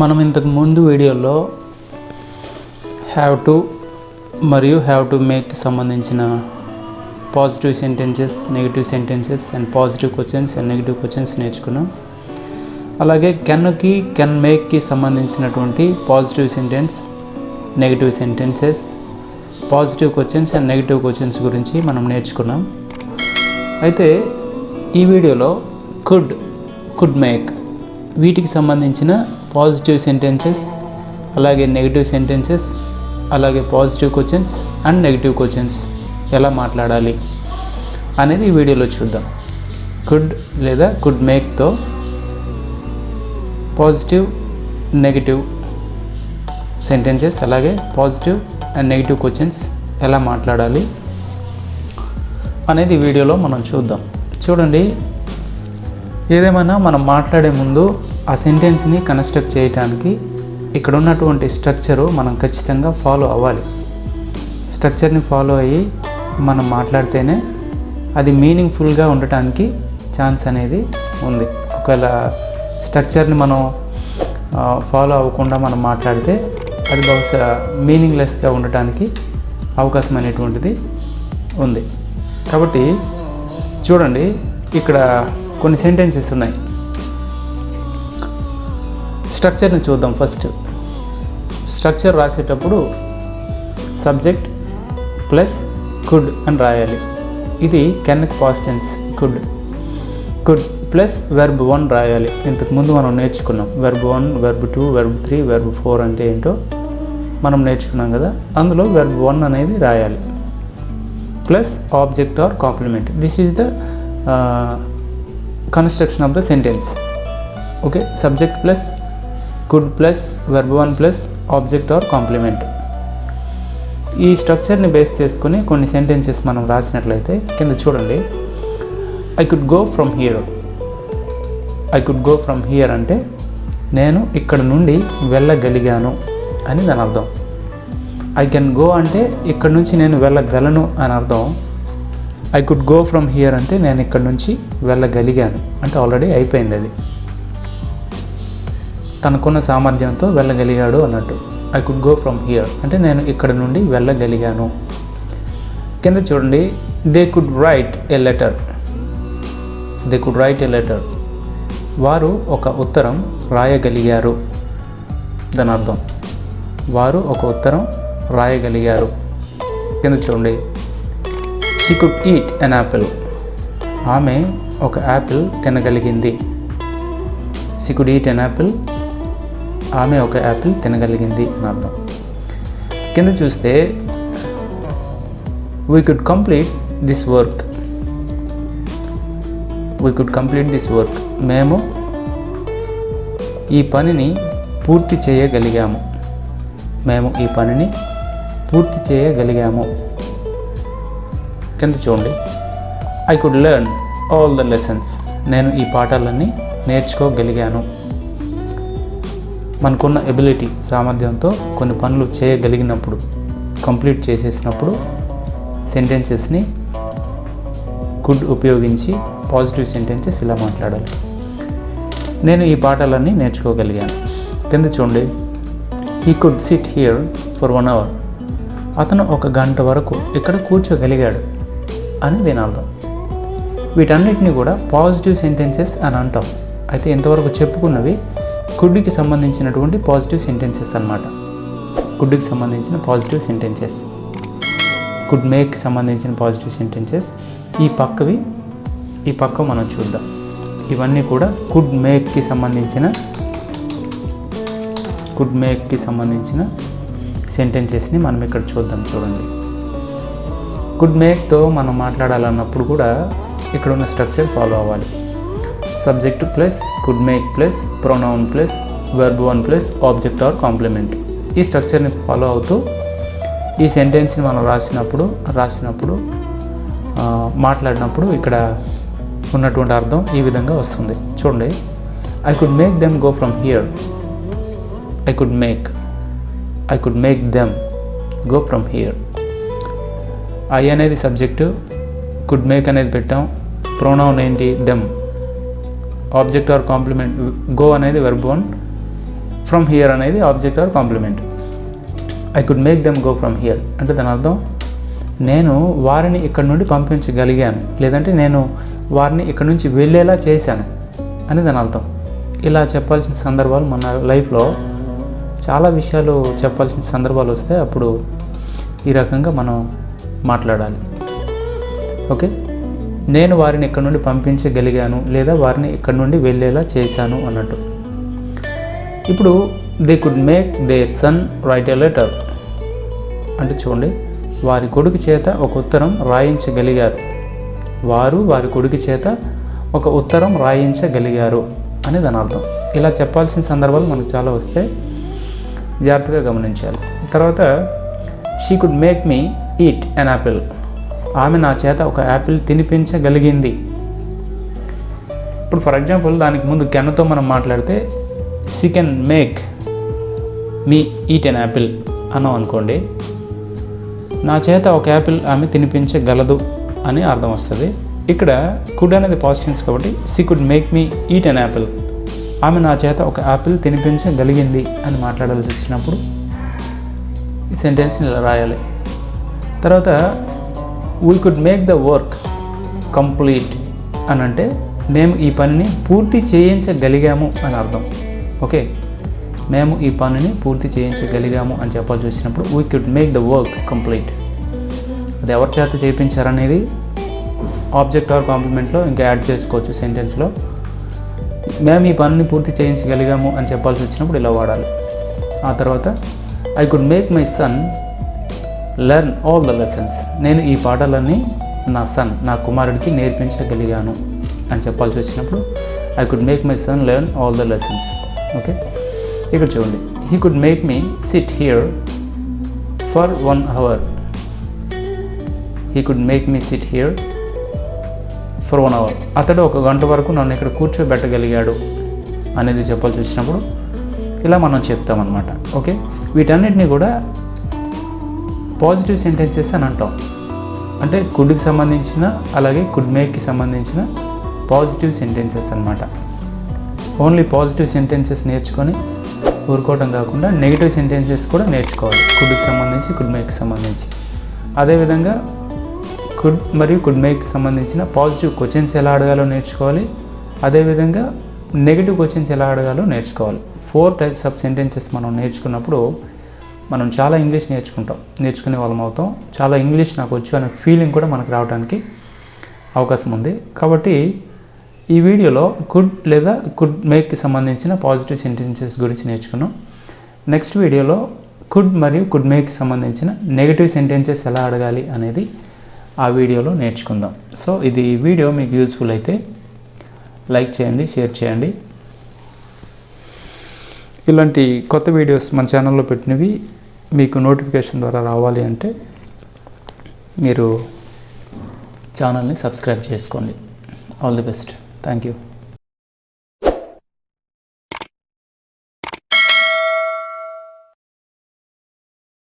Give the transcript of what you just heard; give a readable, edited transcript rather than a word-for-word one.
మనం ఇంతకు ముందు వీడియోలో హ్యావ్ టు మరియు హ్యావ్ టు మేక్కి సంబంధించిన positive sentences, negative sentences and positive questions and negative questions నేర్చుకున్నాం. అలాగే కెన్కి, కెన్ మేక్కి సంబంధించినటువంటి positive sentence, negative sentences, positive questions and negative questions గురించి మనం నేర్చుకున్నాం. అయితే ఈ వీడియోలో కుడ్ మేక్ వీటికి సంబంధించిన పాజిటివ్ సెంటెన్సెస్, అలాగే నెగిటివ్ సెంటెన్సెస్, అలాగే positive questions and negative questions ఎలా మాట్లాడాలి అనేది ఈ వీడియోలో చూద్దాం. కుడ్ లేదా కుడ్ మేక్తో పాజిటివ్, నెగిటివ్ సెంటెన్సెస్ అలాగే పాజిటివ్ అండ్ నెగిటివ్ క్వశ్చన్స్ ఎలా మాట్లాడాలి అనేది ఈ వీడియోలో మనం చూద్దాం. చూడండి, ఏదేమైనా మనం మాట్లాడే ముందు ఆ సెంటెన్స్ని కన్స్ట్రక్ట్ చేయడానికి ఇక్కడ ఉన్నటువంటి స్ట్రక్చరు మనం ఖచ్చితంగా ఫాలో అవ్వాలి. స్ట్రక్చర్ని ఫాలో అయ్యి మనం మాట్లాడితేనే అది మీనింగ్ఫుల్గా ఉండటానికి ఛాన్స్ అనేది ఉంది. ఒకవేళ స్ట్రక్చర్ని మనం ఫాలో అవ్వకుండా మనం మాట్లాడితే అది బహుశా మీనింగ్లెస్గా ఉండటానికి అవకాశం అనేటువంటిది ఉంది. కాబట్టి చూడండి, ఇక్కడ కొన్ని సెంటెన్సెస్ ఉన్నాయి. స్ట్రక్చర్ని చూద్దాం. ఫస్ట్ స్ట్రక్చర్ రాసేటప్పుడు సబ్జెక్ట్ ప్లస్ కుడ్ అని రాయాలి. ఇది కెన్కి past tense. Could plus verb 1 రాయాలి. ఇంతకుముందు మనం నేర్చుకున్నాం. వెర్బ్ 1, వెర్బ్ 2, వెర్బ్ 3, వెర్బ్ 4 అంటే ఏంటో మనం నేర్చుకున్నాం కదా. అందులో వెర్బ్ 1 అనేది రాయాలి. Plus object or complement. This is the construction of the sentence. Okay, subject plus could plus verb 1 plus object or complement. ఈ స్ట్రక్చర్ని బేస్ చేసుకుని కొన్ని సెంటెన్సెస్ మనం రాసినట్లయితే కింద చూడండి. I could go from here. I could go from here అంటే నేను ఇక్కడ నుండి వెళ్ళగలిగాను అని దాని అర్థం. ఐ కెన్ గో అంటే ఇక్కడ నుంచి నేను వెళ్ళగలను అని అర్థం. I could go from here అంటే నేను ఇక్కడ నుంచి వెళ్ళగలిగాను అంటే ఆల్రెడీ అయిపోయింది. అది తనకున్న సామర్థ్యంతో వెళ్ళగలిగాడు అన్నట్టు. I could go from here అంటే నేను ఇక్కడ నుండి వెళ్ళగలిగాను. కింద చూడండి, they could right A letter. They could right A letter. వారు ఒక ఉత్తరం రాయగలిగారు దాని అర్థం. వారు ఒక ఉత్తరం రాయగలిగారు. కింద చూడండి, she could eat an apple. ఆమె ఒక యాపిల్ తినగలిగింది. She could eat an apple. ఆమె ఒక యాపిల్ తినగలిగింది అని అర్థం. కింద చూస్తే we could complete this work. We could complete this work. మేము ఈ పనిని పూర్తి చేయగలిగాము. మేము ఈ పనిని పూర్తి చేయగలిగాము. కింద చూడండి, I could learn all the lessons. నేను ఈ పాఠాలన్నీ నేర్చుకోగలిగాను. మనకున్న ఎబిలిటీ, సామర్థ్యంతో కొన్ని పనులు చేయగలిగినప్పుడు, కంప్లీట్ చేసేసినప్పుడు సెంటెన్సెస్ని కుడ్ ఉపయోగించి పాజిటివ్ సెంటెన్సెస్ ఇలా మాట్లాడాలి. నేను ఈ పాఠాలన్నీ నేర్చుకోగలిగాను. కింద చూడండి, he could SIT here for 1 hour. అతను 1 గంట వరకు ఇక్కడ కూర్చోగలిగాడు అని దీని అర్థం. వీటన్నిటిని కూడా పాజిటివ్ సెంటెన్సెస్ అని అంటాం. అయితే ఇంతవరకు చెప్పుకున్నవి కుడ్కి సంబంధించినటువంటి పాజిటివ్ సెంటెన్సెస్ అన్నమాట. కుడ్కి సంబంధించిన పాజిటివ్ సెంటెన్సెస్, కుడ్ మేక్కి సంబంధించిన పాజిటివ్ సెంటెన్సెస్. ఈ పక్క మనం చూద్దాం. ఇవన్నీ కూడా కుడ్ మేక్కి సంబంధించిన సెంటెన్సెస్ని మనం ఇక్కడ చూద్దాం. చూడండి, కుడ్ మేక్తో మనం మాట్లాడాలన్నప్పుడు కూడా ఇక్కడ ఉన్న స్ట్రక్చర్ ఫాలో అవ్వాలి. Subject plus could make plus pronoun plus verb 1 plus object or complement. ఈ స్ట్రక్చర్ని ఫాలో అవుతూ ఈ సెంటెన్స్ని మనం రాసినప్పుడు మాట్లాడినప్పుడు ఇక్కడ ఉన్నటువంటి అర్థం ఈ విధంగా వస్తుంది. చూడండి, I could make them go from here. I could make them go from here. I అనేది సబ్జెక్టు, కుడ్ మేక్ అనేది పెట్టాం. ప్రొనౌన్ ఏంటి? Them. Object or complement go అనేది వెర్బ్ 1, ఫ్రమ్ హియర్ అనేది object or complement. I could make them go from here అంటే దాని అర్థం నేను వారిని ఇక్కడ నుండి పంపించగలిగాను, లేదంటే నేను వారిని ఇక్కడ నుంచి వెళ్ళేలా చేశాను అని దాని అర్థం. ఇలా చెప్పాల్సిన సందర్భాలు మన లైఫ్లో చాలా విషయాలు చెప్పాల్సిన సందర్భాలు వస్తే అప్పుడు ఈ రకంగా మనం మాట్లాడాలి. ఓకే, నేను వారిని ఇక్కడ నుండి పంపించగలిగాను లేదా వారిని ఇక్కడ నుండి వెళ్ళేలా చేశాను అన్నట్టు. ఇప్పుడు they could make their sun right a letter అంటే చూడండి, వారి కొడుకు చేత ఒక ఉత్తరం రాయించగలిగారు. వారు వారి కొడుకు చేత ఒక ఉత్తరం రాయించగలిగారు అని దాని అర్థం. ఇలా చెప్పాల్సిన సందర్భాలు మనకు చాలా వస్తే జాగ్రత్తగా గమనించాలి. తర్వాత she could make me eat an apple. ఆమె నా చేత ఒక యాపిల్ తినిపించగలిగింది. ఇప్పుడు ఫర్ ఎగ్జాంపుల్ దానికి ముందు కెన్తో మనం మాట్లాడితే she can make me eat an apple అన్నాం అనుకోండి, నా చేత ఒక యాపిల్ ఆమె తినిపించగలదు అని అర్థం వస్తుంది. ఇక్కడ కుడ్ అనేది పాజిటివ్స్ కాబట్టి she could make me eat an apple, ఆమె నా చేత ఒక యాపిల్ తినిపించగలిగింది అని మాట్లాడాల్సి వచ్చినప్పుడు ఈ సెంటెన్స్ని ఇలా రాయాలి. తర్వాత we could make the work complete అని అంటే మేము ఈ పనిని పూర్తి చేయించగలిగాము అని అర్థం. ఓకే, మేము ఈ పనిని పూర్తి చేయించగలిగాము అని చెప్పాల్సి వచ్చినప్పుడు we could make the work complete. అది ఎవరి చేత చేయించారనేది ఆబ్జెక్ట్ ఆర్ కాంప్లిమెంట్లో ఇంకా యాడ్ చేసుకోవచ్చు సెంటెన్స్లో. మేము ఈ పనిని పూర్తి చేయించగలిగాము అని చెప్పాల్సి వచ్చినప్పుడు ఇలా వాడాలి. ఆ తర్వాత I could make my son learn all the lessons. నేను ఈ పాఠాలన్నీ నా కుమారుడికి నేర్పించగలిగాను అని చెప్పాల్సి వచ్చినప్పుడు I could make my son learn all the lessons. Okay, ఇక్కడ చూడండి, he could make me SIT here for 1 hour. He could make me SIT here for 1 hour. అతడు 1 గంట వరకు నన్ను ఇక్కడ కూర్చోబెట్టగలిగాడు అనేది చెప్పాల్సి వచ్చినప్పుడు ఇలా మనం చెప్తామన్నమాట. ఓకే, వీటన్నిటిని కూడా పాజిటివ్ సెంటెన్సెస్ అని అంటాం. అంటే కుడ్కి సంబంధించిన అలాగే కుడ్ మేక్కి సంబంధించిన పాజిటివ్ సెంటెన్సెస్ అన్నమాట. ఓన్లీ పాజిటివ్ సెంటెన్సెస్ నేర్చుకొని ఊరుకోవడం కాకుండా నెగిటివ్ సెంటెన్సెస్ కూడా నేర్చుకోవాలి, కుడ్కి సంబంధించి కుడ్ మేక్కి సంబంధించి. అదేవిధంగా కుడ్ మరియు కుడ్ మేక్కి సంబంధించిన పాజిటివ్ క్వశ్చన్స్ ఎలా అడగాలో నేర్చుకోవాలి, అదేవిధంగా నెగిటివ్ క్వశ్చన్స్ ఎలా అడగాలో నేర్చుకోవాలి. 4 types ఆఫ్ సెంటెన్సెస్ మనం నేర్చుకున్నప్పుడు మనం చాలా ఇంగ్లీష్ నేర్చుకునే వాళ్ళం అవుతాం. చాలా ఇంగ్లీష్ నాకు వచ్చు అనే ఫీలింగ్ కూడా మనకు రావడానికి అవకాశం ఉంది. కాబట్టి ఈ వీడియోలో కుడ్ లేదా కుడ్ మేక్కి సంబంధించిన పాజిటివ్ సెంటెన్సెస్ గురించి నేర్చుకున్నాం. నెక్స్ట్ వీడియోలో కుడ్ మరియు కుడ్ మేక్కి సంబంధించిన నెగిటివ్ సెంటెన్సెస్ ఎలా అడగాలి అనేది ఆ వీడియోలో నేర్చుకుందాం. సో ఇది వీడియో మీకు యూస్ఫుల్ అయితే లైక్ చేయండి, షేర్ చేయండి. ఇలాంటి కొత్త వీడియోస్ మన ఛానల్లో పెట్టినవి మీకు నోటిఫికేషన్ ద్వారా రావాలి అంటే మీరు ఛానల్ని సబ్స్క్రైబ్ చేసుకోండి. All the best. Thank you.